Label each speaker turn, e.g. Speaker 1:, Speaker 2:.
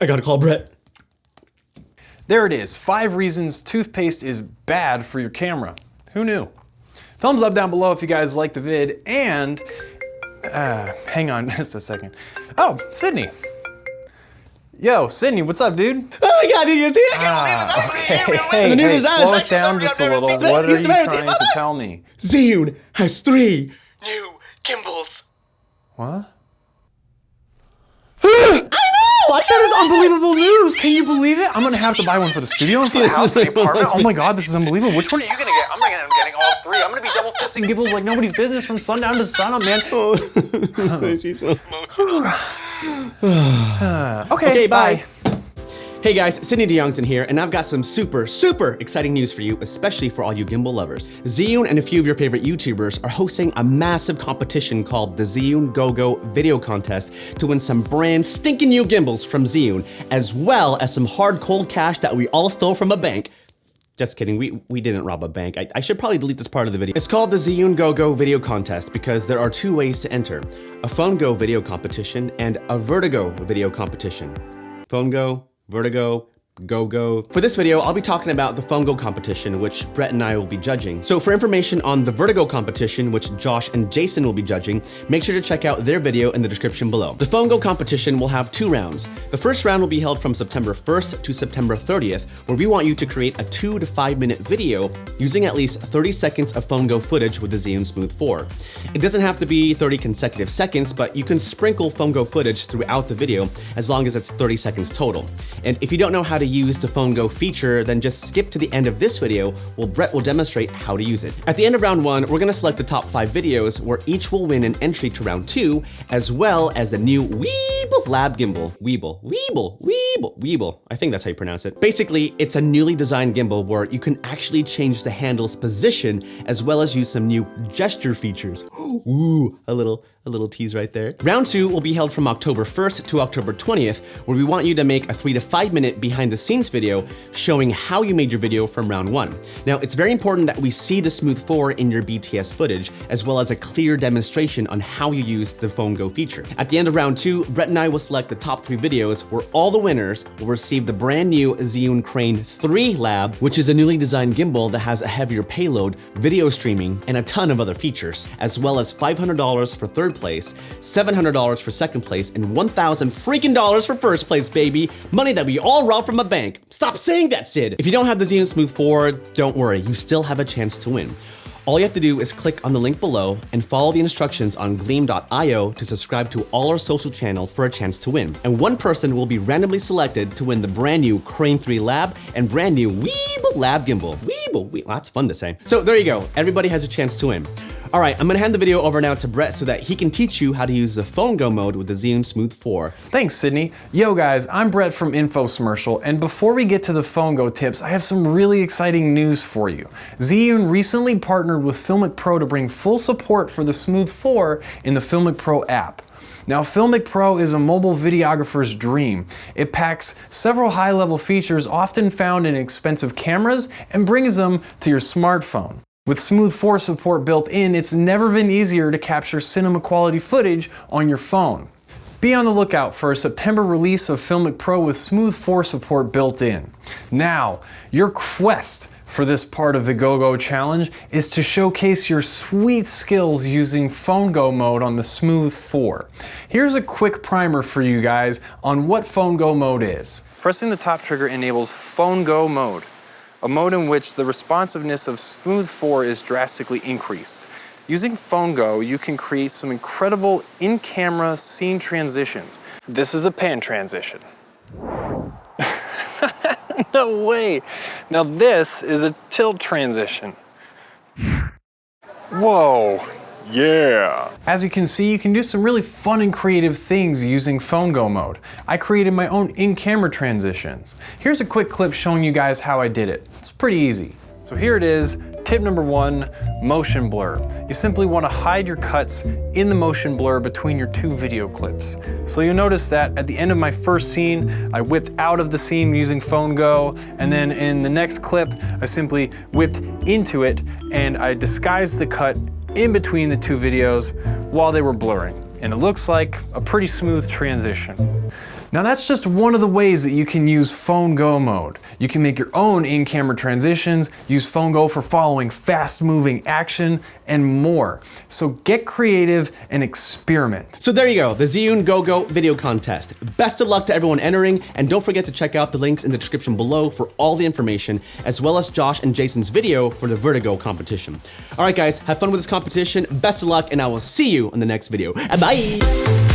Speaker 1: I gotta call Brett.
Speaker 2: There it is, 5 reasons toothpaste is bad for your camera. Who knew? Thumbs up down below if you guys like the vid, and hang on just a second. Oh, Sidney. Yo, Sidney, what's up, dude?
Speaker 1: Oh my god, did you see it?
Speaker 2: Okay, hey, slow it down just a little. What are you trying to tell me?
Speaker 1: Zhiyun has 3
Speaker 3: new gimbals.
Speaker 2: What?
Speaker 1: I know!
Speaker 2: That is unbelievable news! Can you believe it? I'm gonna have to buy one for the studio and for the house, for the apartment. Oh my god, this is unbelievable. Which one are you gonna get? I'm gonna end up getting all 3. I'm gonna be double fisting gimbals like nobody's business from sundown to sunup, man. Okay, bye.
Speaker 1: Hey guys, Sidney Diongzon here, and I've got some super exciting news for you, especially for all you gimbal lovers. Zhiyun and a few of your favorite YouTubers are hosting a massive competition called the Zhiyun GoGo video contest to win some brand stinking new gimbals from Zhiyun, as well as some hard cold cash that we all stole from a bank. Just kidding, we didn't rob a bank. I should probably delete this part of the video. It's called the Zhiyun GoGo video contest because there are 2 ways to enter: a phone go video competition and a vertigo video competition. Phone go, vertigo, go. For this video, I'll be talking about the phone go competition, which Brett and I will be judging. So for information on the vertigo competition, which Josh and Jason will be judging, make sure to check out their video in the description below. The phone go competition will have 2 rounds. The first round will be held from September 1st to September 30th, where we want you to create a 2 to 5 minute video using at least 30 seconds of phone go footage with the Zhiyun Smooth 4. It doesn't have to be 30 consecutive seconds, but you can sprinkle phone go footage throughout the video as long as it's 30 seconds total. And if you don't know how to use the phone go feature, then just skip to the end of this video where Brett will demonstrate how to use it. At the end of round 1, we're gonna select the top 5 videos where each will win an entry to round 2, as well as a new Weeble Lab gimbal. Weeble. I think that's how you pronounce it. Basically, it's a newly designed gimbal where you can actually change the handle's position as well as use some new gesture features. Ooh, a little tease right there. Round 2 will be held from October 1st to October 20th, where we want you to make a 3 to 5 minute behind the scenes video showing how you made your video from round 1. Now, it's very important that we see the Smooth 4 in your BTS footage, as well as a clear demonstration on how you use the phone go feature. At the end of round 2, Brett and I will select the top 3 videos where all the winners will receive the brand new Zhiyun Crane 3 Lab, which is a newly designed gimbal that has a heavier payload, video streaming, and a ton of other features, as well as $500 for 3rd place, $700 for 2nd place, and $1,000 freaking dollars for 1st place, baby. Money that we all robbed from a bank. Stop saying that, Sid. If you don't have the Zhiyun Smooth 4, don't worry, you still have a chance to win. All you have to do is click on the link below and follow the instructions on gleam.io to subscribe to all our social channels for a chance to win. And 1 person will be randomly selected to win the brand new Crane 3 Lab and brand new Weeble Lab gimbal. Weeble, that's fun to say. So there you go, everybody has a chance to win. All right, I'm gonna hand the video over now to Brett so that he can teach you how to use the phone go mode with the Zhiyun Smooth 4.
Speaker 2: Thanks, Sidney. Yo guys, I'm Brett from Infosmercial, and before we get to the phone go tips, I have some really exciting news for you. Zhiyun recently partnered with Filmic Pro to bring full support for the Smooth 4 in the Filmic Pro app. Now, Filmic Pro is a mobile videographer's dream. It packs several high-level features often found in expensive cameras and brings them to your smartphone. With Smooth 4 support built in, it's never been easier to capture cinema quality footage on your phone. Be on the lookout for a September release of Filmic Pro with Smooth 4 support built in. Now, your quest for this part of the GoGo challenge is to showcase your sweet skills using phone go mode on the Smooth 4. Here's a quick primer for you guys on what phone go mode is. Pressing the top trigger enables phone go mode, a mode in which the responsiveness of Smooth 4 is drastically increased. Using phone go, you can create some incredible in-camera scene transitions. This is a pan transition. No way. Now this is a tilt transition. Whoa. Yeah. As you can see, you can do some really fun and creative things using phone go mode. I created my own in-camera transitions. Here's a quick clip showing you guys how I did it. It's pretty easy. So here it is, tip number 1, motion blur. You simply want to hide your cuts in the motion blur between your 2 video clips. So you'll notice that at the end of my first scene, I whipped out of the scene using phone go, and then in the next clip, I simply whipped into it and I disguised the cut in between the 2 videos while they were blurring. And it looks like a pretty smooth transition. Now that's just one of the ways that you can use Phone Go mode. You can make your own in-camera transitions, use Phone Go for following fast-moving action, and more. So get creative and experiment.
Speaker 1: So there you go, the Zhiyun GoGo video contest. Best of luck to everyone entering, and don't forget to check out the links in the description below for all the information, as well as Josh and Jason's video for the Vertigo competition. All right guys, have fun with this competition, best of luck, and I will see you in the next video. Bye!